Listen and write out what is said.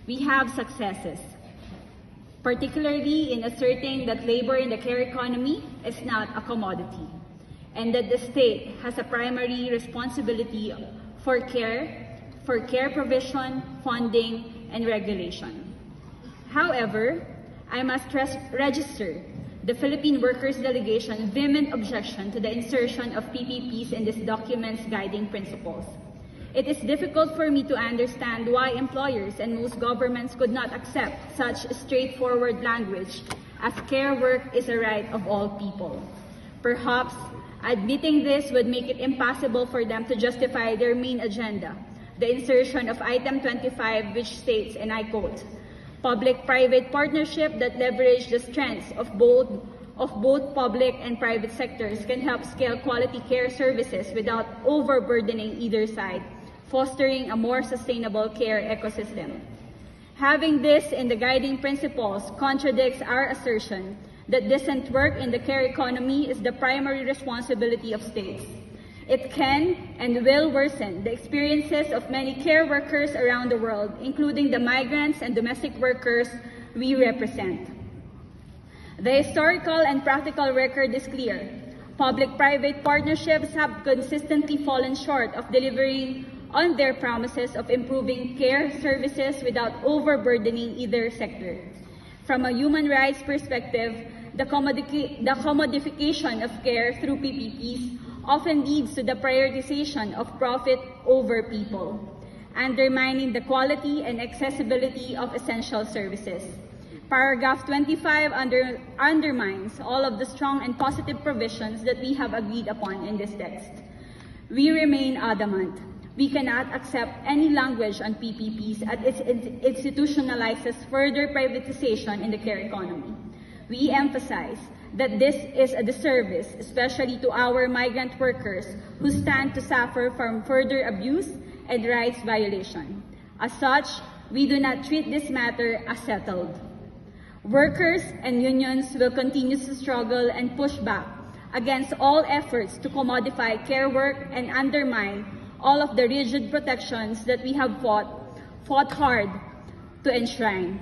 We have successes, particularly in asserting that labor in the care economy is not a commodity, and that the state has a primary responsibility for care provision, funding, and regulation. However, I must register the Philippine Workers Delegation vehement objection to the insertion of PPPs in this document's guiding principles. It is difficult for me to understand why employers and most governments could not accept such straightforward language, as care work is a right of all people. Perhaps admitting this would make it impossible for them to justify their main agenda, the insertion of item 25, which states, and I quote, "Public-private partnership that leverage the strengths of both public and private sectors can help scale quality care services without overburdening either side, fostering a more sustainable care ecosystem." Having this in the guiding principles contradicts our assertion that decent work in the care economy is the primary responsibility of states. It can and will worsen the experiences of many care workers around the world, including the migrants and domestic workers we represent. The historical and practical record is clear. Public-private partnerships have consistently fallen short of delivering on their promises of improving care services without overburdening either sector. From a human rights perspective, the commodification of care through PPPs often leads to the prioritization of profit over people, undermining the quality and accessibility of essential services. Paragraph 25 undermines all of the strong and positive provisions that we have agreed upon in this text. We remain adamant. We cannot accept any language on PPPs as it institutionalizes further privatization in the care economy. We emphasize that this is a disservice, especially to our migrant workers who stand to suffer from further abuse and rights violation. As such, we do not treat this matter as settled. Workers and unions will continue to struggle and push back against all efforts to commodify care work and undermine all of the rigid protections that we have fought hard to enshrine.